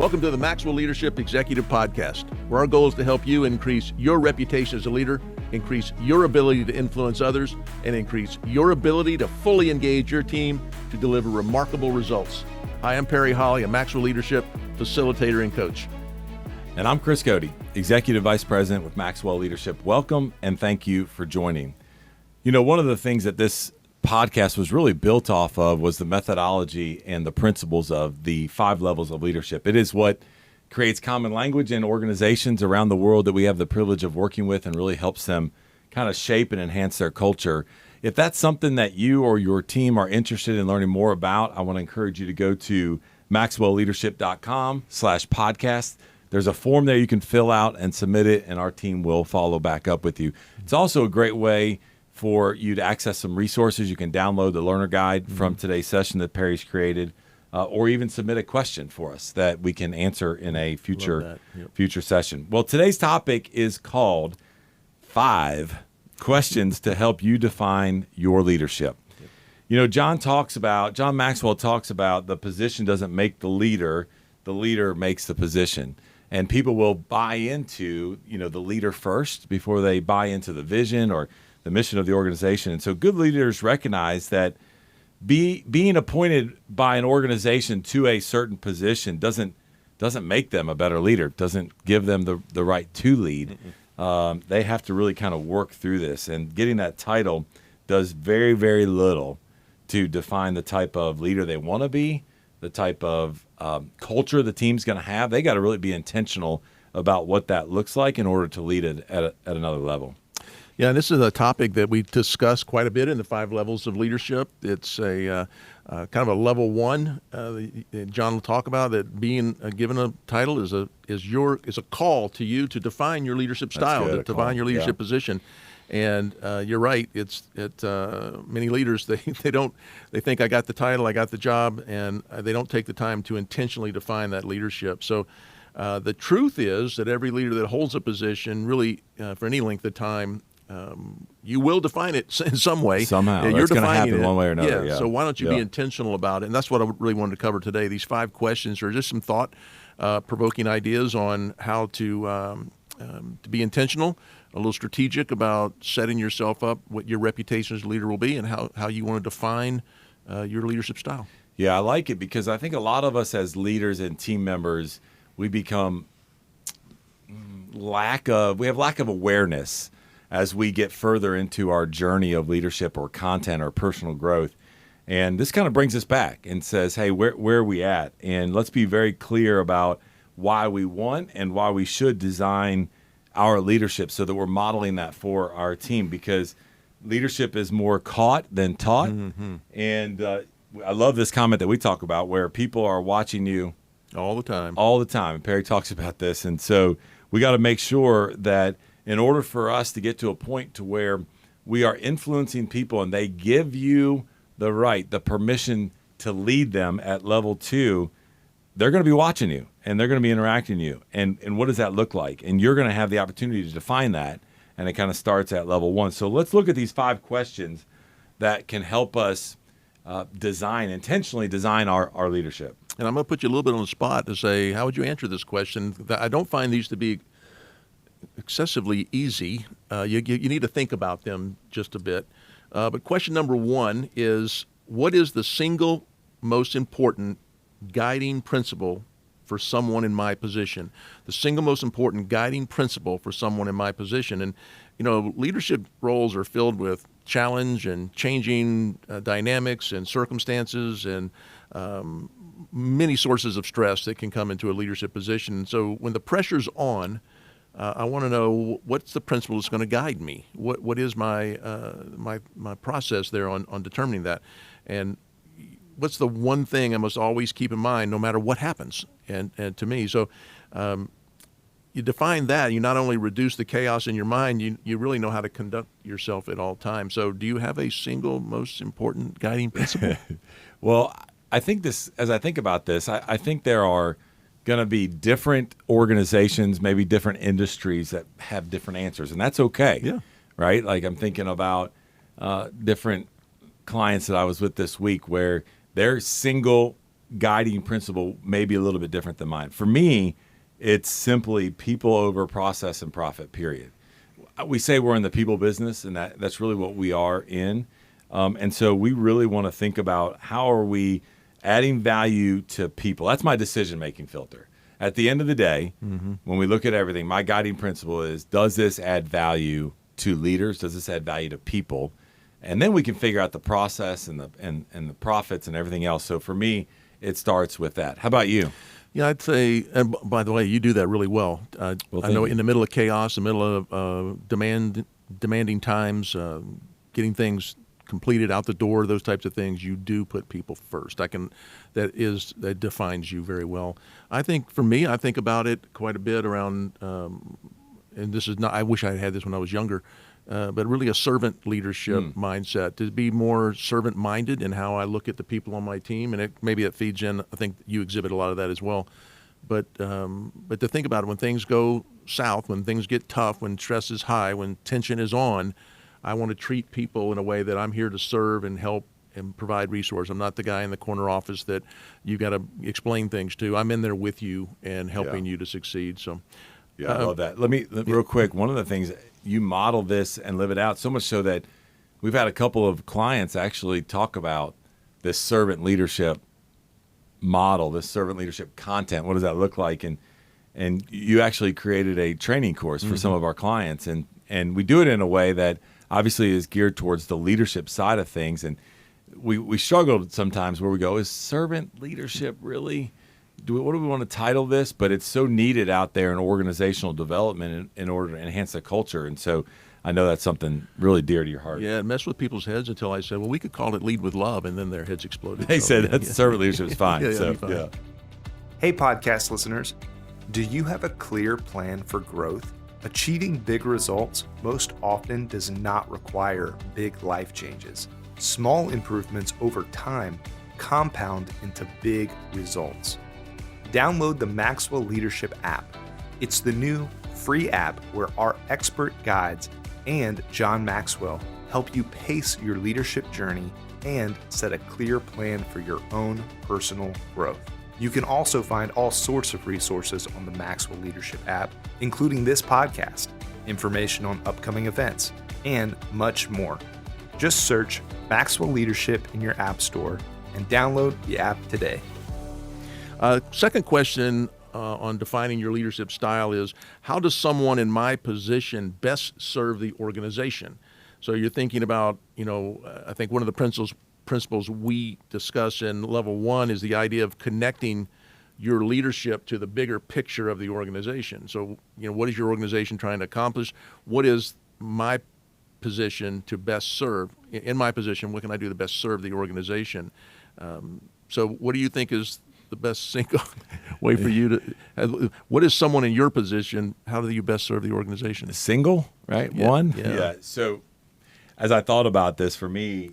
Welcome to the Maxwell Leadership Executive Podcast, where our goal is to help you increase your reputation as a leader, increase your ability to influence others, and increase your ability to fully engage your team to deliver remarkable results. Hi, I'm Perry Holly, a Maxwell Leadership facilitator and coach. And I'm Chris Cody, Executive Vice President with Maxwell Leadership. Welcome and thank you for joining. You know, one of the things that this podcast was really built off of was the methodology and the principles of the 5 levels of leadership. It is what creates common language in organizations around the world that we have the privilege of working with and really helps them kind of shape and enhance their culture. If that's something that you or your team are interested in learning more about, I want to encourage you to go to maxwellleadership.com/podcast. There's a form there you can fill out and submit it, and our team will follow back up with you. It's also a great way for you to access some resources. You can download the learner guide from today's session that Perry's created, or even submit a question for us that we can answer in a future session. Well, today's topic is called 5 questions to help you define your leadership. You know, John Maxwell talks about the position doesn't make the leader makes the position. And people will buy into, the leader first before they buy into the vision or the mission of the organization. And so good leaders recognize that being appointed by an organization to a certain position doesn't make them a better leader, doesn't give them the right to lead. They have to really kind of work through this. And getting that title does very, very little to define the type of leader they want to be, the type of culture the team's going to have. They got to really be intentional about what that looks like in order to lead it at another level. Yeah, and this is a topic that we discuss quite a bit in the 5 levels of leadership. It's a kind of a level 1. John will talk about that being given a title is a call to you to define your leadership style, to define your leadership position. And you're right. Many leaders they think I got the title, I got the job, and they don't take the time to intentionally define that leadership. So the truth is that every leader that holds a position, really for any length of time, you will define it in some way. Somehow. You're That's going to happen it. one way or another. Yeah. So why don't you be intentional about it? And that's what I really wanted to cover today. These 5 questions are just some thought-provoking ideas on how to be intentional, a little strategic about setting yourself up, what your reputation as a leader will be, and how you want to define your leadership style. Yeah, I like it because I think a lot of us as leaders and team members, we become lack of awareness as we get further into our journey of leadership or content or personal growth. And this kind of brings us back and says, hey, where are we at? And let's be very clear about why we want and why we should design our leadership so that we're modeling that for our team, because leadership is more caught than taught. Mm-hmm. And I love this comment that we talk about where people are watching you all the time. And Perry talks about this. And so we got to make sure that in order for us to get to a point to where we are influencing people and they give you the permission to lead them at level 2, they're going to be watching you and they're going to be interacting with you. And what does that look like? And you're going to have the opportunity to define that. And it kind of starts at level 1. So let's look at these 5 questions that can help us intentionally design our leadership. And I'm going to put you a little bit on the spot to say, how would you answer this question? I don't find these to be excessively easy. You need to think about them just a bit. But question number 1 is, what is the single most important guiding principle for someone in my position? The single most important guiding principle for someone in my position. And, leadership roles are filled with challenge and changing dynamics and circumstances and many sources of stress that can come into a leadership position. And so when the pressure's on, I want to know what's the principle that's going to guide me. What is my process there on determining that, and what's the one thing I must always keep in mind no matter what happens. And to me, so you define that. You not only reduce the chaos in your mind, you really know how to conduct yourself at all times. So do you have a single most important guiding principle? Well, I think as I think about this, I think there are going to be different organizations, maybe different industries that have different answers, and that's okay. Yeah. Right? Like I'm thinking about different clients that I was with this week where their single guiding principle may be a little bit different than mine. For me, it's simply people over process and profit, period. We say we're in the people business, and that's really what we are in. And so we really want to think about how are we adding value to people. That's my decision-making filter. At the end of the day, when we look at everything, my guiding principle is, does this add value to leaders? Does this add value to people? And then we can figure out the process and the profits and everything else. So for me, it starts with that. How about you? Yeah, I'd say, and by the way, you do that really well. I know in the middle of chaos, in the middle of demanding times, getting things completed out the door, those types of things, you do put people first. That defines you very well. I think for me, I think about it quite a bit around, and this is not, I wish I had this when I was younger, but really a servant leadership mindset, to be more servant-minded in how I look at the people on my team, and maybe it feeds in. I think you exhibit a lot of that as well. But to think about it, when things go south, when things get tough, when stress is high, when tension is on, I want to treat people in a way that I'm here to serve and help and provide resources. I'm not the guy in the corner office that you got to explain things to. I'm in there with you and helping you to succeed. So. Yeah, I love that. Let me real quick. One of the things, you model this and live it out so much so that we've had a couple of clients actually talk about this servant leadership model, this servant leadership content. What does that look like? And you actually created a training course for some of our clients, and we do it in a way that obviously is geared towards the leadership side of things. And we struggled sometimes where we go, is servant leadership really? What do we want to title this? But it's so needed out there in organizational development in order to enhance the culture. And so I know that's something really dear to your heart. Yeah, it messed with people's heads until I said, well, we could call it Lead with Love, and then their heads exploded. They said servant leadership is fine. Yeah. Hey, podcast listeners. Do you have a clear plan for growth? Achieving big results most often does not require big life changes. Small improvements over time compound into big results. Download the Maxwell Leadership App. It's the new free app where our expert guides and John Maxwell help you pace your leadership journey and set a clear plan for your own personal growth. You can also find all sorts of resources on the Maxwell Leadership App, including this podcast, information on upcoming events, and much more. Just search Maxwell Leadership in your app store and download the app today. Second question on defining your leadership style is, how does someone in my position best serve the organization? So you're thinking about, I think one of the principles we discuss in level 1 is the idea of connecting your leadership to the bigger picture of the organization. So, what is your organization trying to accomplish? What is my position to best serve? In my position, what can I do to best serve the organization? So what do you think is the best single way for you to, what is someone in your position, how do you best serve the organization? Single, right? Yeah. One? Yeah. So as I thought about this, for me,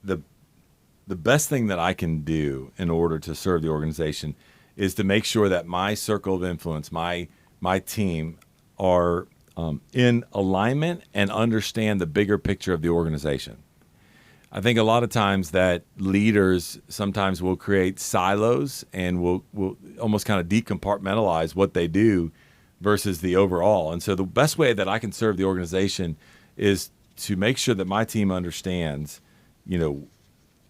the best thing that I can do in order to serve the organization is to make sure that my circle of influence, my team are in alignment and understand the bigger picture of the organization. I think a lot of times that leaders sometimes will create silos and will almost kind of decompartmentalize what they do versus the overall. And so the best way that I can serve the organization is to make sure that my team understands,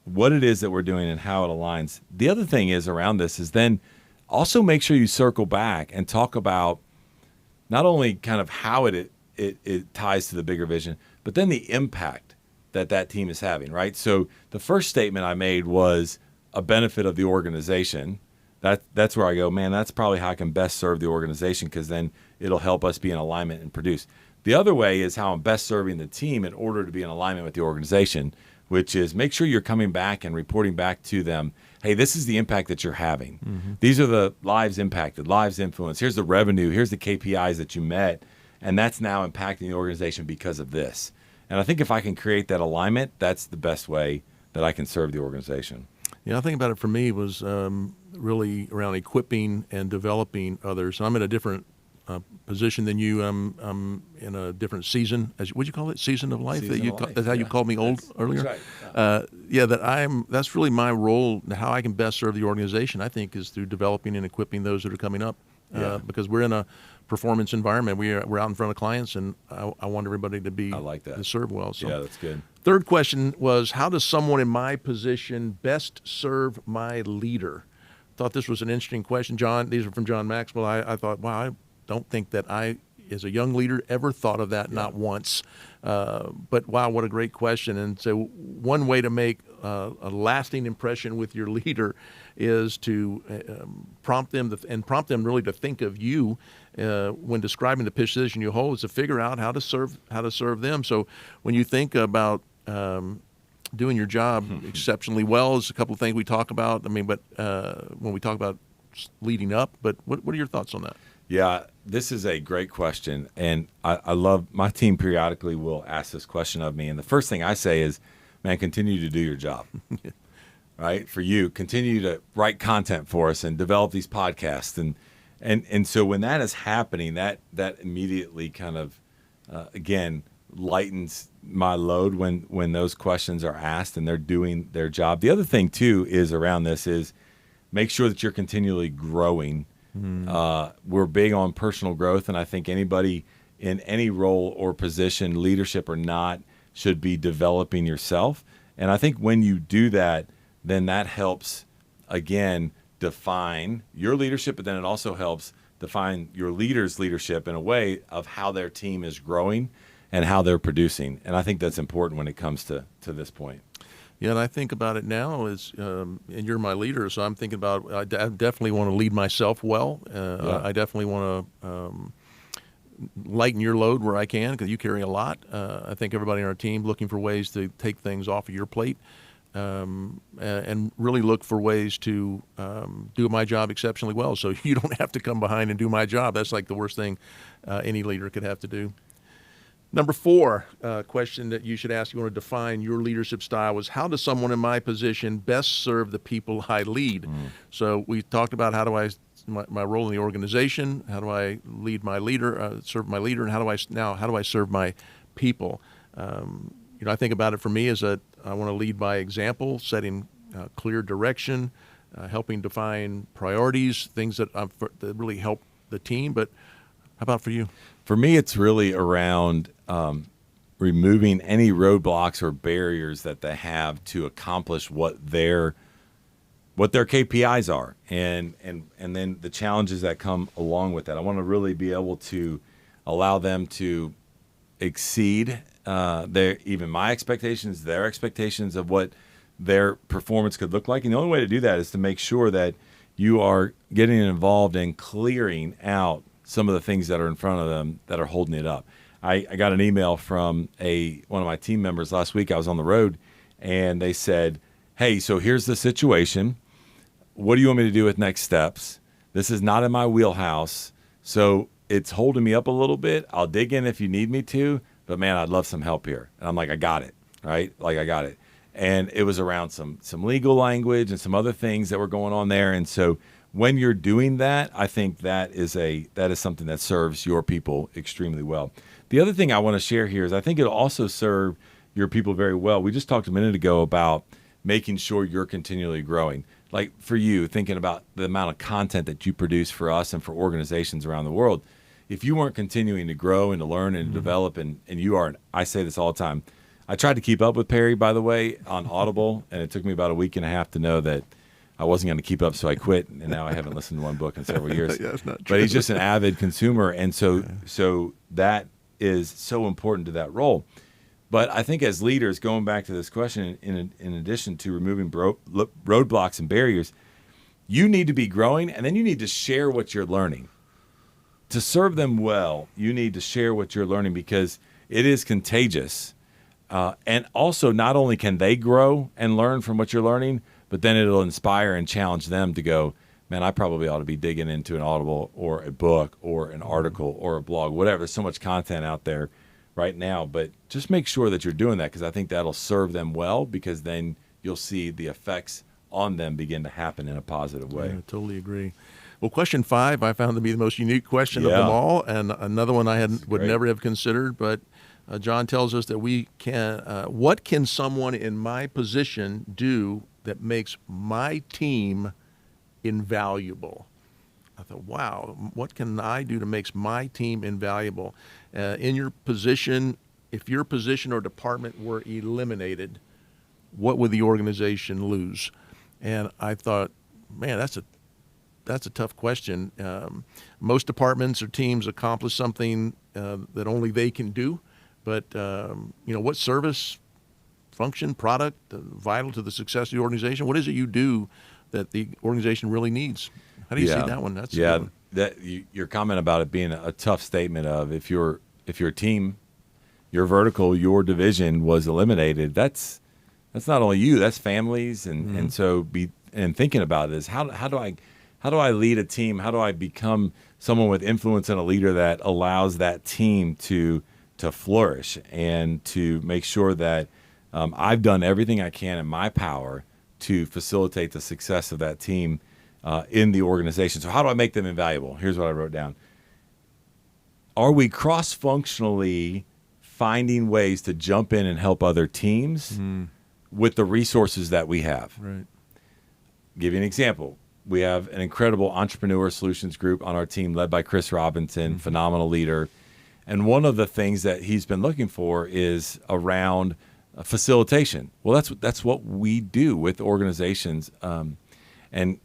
what it is that we're doing and how it aligns. The other thing is around this is then also make sure you circle back and talk about not only kind of how it ties to the bigger vision, but then the impact that team is having, right? So the first statement I made was a benefit of the organization. That's where I go, man, that's probably how I can best serve the organization, because then it'll help us be in alignment and produce. The other way is how I'm best serving the team in order to be in alignment with the organization, which is make sure you're coming back and reporting back to them, hey, this is the impact that you're having. Mm-hmm. These are the lives impacted, lives influenced. Here's the revenue. Here's the KPIs that you met, and that's now impacting the organization because of this. And I think if I can create that alignment, that's the best way that I can serve the organization. Yeah, I think about it for me was really around equipping and developing others. I'm in a different position than you. I'm in a different season. What'd you call it? Season of life? Season of life. That's how you called me old earlier? That's That's really my role. How I can best serve the organization, I think, is through developing and equipping those that are coming up. Because we're in a performance environment. We're out in front of clients, and I want everybody to be I like that. to serve well. So. Yeah, that's good. Third question was, how does someone in my position best serve my leader? Thought this was an interesting question, John. These are from John Maxwell. I thought, wow, I don't think that I, as a young leader, ever thought of that, not once. But wow, what a great question. And so one way to make a lasting impression with your leader is to prompt them really to think of you when describing the position you hold, is to figure out how to serve them. So when you think about doing your job exceptionally well, is a couple of things we talk about. I mean, but when we talk about leading up, but what are your thoughts on that? Yeah, this is a great question. And I love, my team periodically will ask this question of me. And the first thing I say is, man, continue to do your job. Right? For you, continue to write content for us and develop these podcasts. And so when that is happening, that immediately kind of, again, lightens my load when those questions are asked and they're doing their job. The other thing, too, is around this is make sure that you're continually growing. We're big on personal growth, and I think anybody in any role or position, leadership or not, should be developing yourself. And I think when you do that, then that helps, again, define your leadership, but then it also helps define your leader's leadership in a way of how their team is growing and how they're producing. And I think that's important when it comes to this point. Yeah, and I think about it now as, and you're my leader, so I'm thinking about, I definitely want to lead myself well. I definitely want to lighten your load where I can, because you carry a lot. I think everybody on our team looking for ways to take things off of your plate, and really look for ways to do my job exceptionally well, so you don't have to come behind and do my job. That's like the worst thing any leader could have to do. Number 4 question that you should ask, you want to define your leadership style, was how does someone in my position best serve the people I lead? So we talked about how do I, my role in the organization, how do I lead my leader, serve my leader, and how do I serve my people? I think about it for me as I want to lead by example, setting clear direction, helping define priorities, things that really help the team. But how about for you? For me, it's really around removing any roadblocks or barriers that they have to accomplish what their KPIs are, and then the challenges that come along with that. I want to really be able to allow them to exceed even my expectations, their expectations of what their performance could look like. And the only way to do that is to make sure that you are getting involved in clearing out some of the things that are in front of them that are holding it up. I got an email from one of my team members last week. I was on the road, and they said, hey, so here's the situation. What do you want me to do with next steps? This is not in my wheelhouse, so it's holding me up a little bit. I'll dig in if you need me to, but man, I'd love some help here. And I'm like, I got it, right? Like, I got it. And it was around some legal language and some other things that were going on there. And so when you're doing that, I think that is something that serves your people extremely well. The other thing I want to share here is I think it'll also serve your people very well. We just talked a minute ago about making sure you're continually growing. Like for you, thinking about the amount of content that you produce for us and for organizations around the world. If you weren't continuing to grow and to learn and to develop, and you aren't, I say this all the time. I tried to keep up with Perry, by the way, on Audible, and it took me about a week and a half to know that I wasn't going to keep up, so I quit, and now I haven't listened to one book in several years. Yeah, that's not true. But he's just an avid consumer, and so that is so important to that role. But I think as leaders, going back to this question, in addition to removing roadblocks and barriers, you need to be growing, and then you need to share what you're learning. To serve them well, you need to share what you're learning, because it is contagious. And also, not only can they grow and learn from what you're learning, but then it'll inspire and challenge them to go, man, I probably ought to be digging into an Audible or a book or an article or a blog, whatever. There's so much content out there right now, but just make sure that you're doing that, because I think that'll serve them well, because then you'll see the effects on them begin to happen in a positive way. Yeah, I totally agree. Well, question 5 I found to be the most unique question of them all, and another one I would never have considered, but John tells us that we can. What can someone in my position do that makes my team invaluable? I thought, wow, what can I do to make my team invaluable? In your position, if your position or department were eliminated, what would the organization lose? And I thought, man, that's a tough question. Most departments or teams accomplish something that only they can do, but what service, function, product vital to the success of the organization? What is it you do that the organization really needs? How do you see that one? That's a good one. Your comment about it being a tough statement of if your team, your vertical, your division was eliminated, that's not only you, that's families, and so thinking about it is how do I lead a team? How do I become someone with influence and a leader that allows that team to flourish and to make sure that I've done everything I can in my power to facilitate the success of that team in the organization. So how do I make them invaluable? Here's what I wrote down. Are we cross-functionally finding ways to jump in and help other teams with the resources that we have? Right. Give you an example. We have an incredible entrepreneur solutions group on our team led by Chris Robinson, phenomenal leader. And one of the things that he's been looking for is around facilitation. Well, that's what we do with organizations and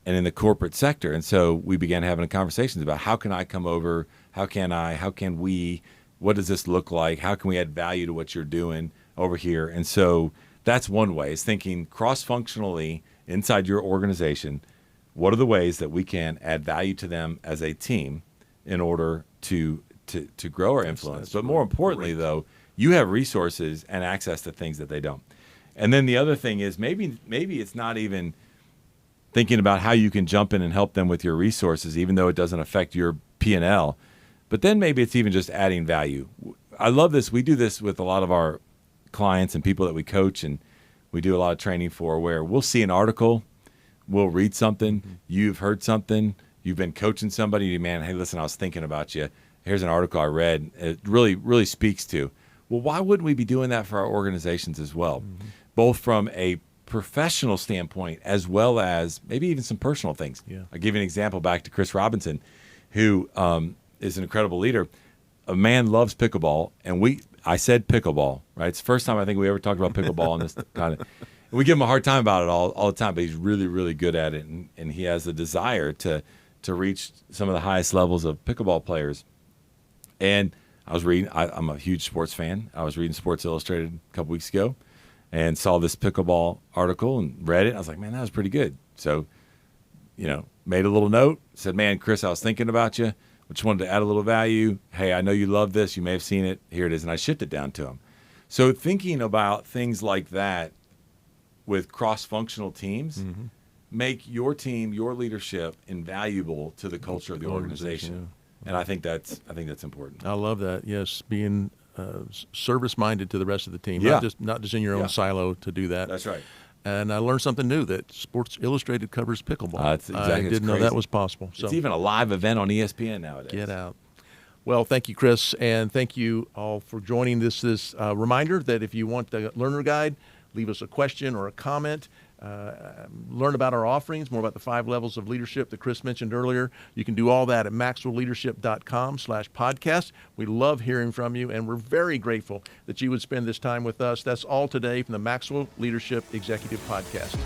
in the corporate sector. And so we began having conversations about how can I come over? How can we? What does this look like? How can we add value to what you're doing over here? And so that's one way, is thinking cross-functionally inside your organization. What are the ways that we can add value to them as a team in order to grow our influence? But more importantly, though, you have resources and access to things that they don't. And then the other thing is maybe it's not even thinking about how you can jump in and help them with your resources, even though it doesn't affect your P&L. But then maybe it's even just adding value. I love this. We do this with a lot of our clients and people that we coach, and we do a lot of training for, where we'll see an article, we'll read something, you've heard something, you've been coaching somebody, man, hey, listen, I was thinking about you. Here's an article I read. It really, really speaks to. Well, why wouldn't we be doing that for our organizations as well? Both from a professional standpoint as well as maybe even some personal things. Yeah. I'll give you an example back to Chris Robinson, who is an incredible leader. A man loves pickleball, and I said pickleball, right? It's the first time I think we ever talked about pickleball in this kind of. And we give him a hard time about it all the time, but he's really, really good at it, and he has a desire to reach some of the highest levels of pickleball players. And I was reading. I'm a huge sports fan. I was reading Sports Illustrated a couple weeks ago, and saw this pickleball article and read it. And I was like, man, that was pretty good. So, made a little note. Said, man, Chris, I was thinking about you. I just wanted to add a little value. Hey, I know you love this. You may have seen it. Here it is. And I shipped it down to him. So thinking about things like that with cross-functional teams make your team, your leadership invaluable to the culture of the organization. Yeah. And I think that's important. I love that. Yes, being service-minded to the rest of the team, Yeah. not just in your own silo to do that. That's right. And I learned something new, that Sports Illustrated covers pickleball. I didn't know that was possible. So it's even a live event on ESPN nowadays. Get out. Well, thank you, Chris, and thank you all for joining this reminder that if you want the learner guide, leave us a question or a comment. Learn about our offerings, more about the 5 levels of leadership that Chris mentioned earlier. You can do all that at maxwellleadership.com/podcast. We love hearing from you, and we're very grateful that you would spend this time with us. That's all today from the Maxwell Leadership Executive Podcast.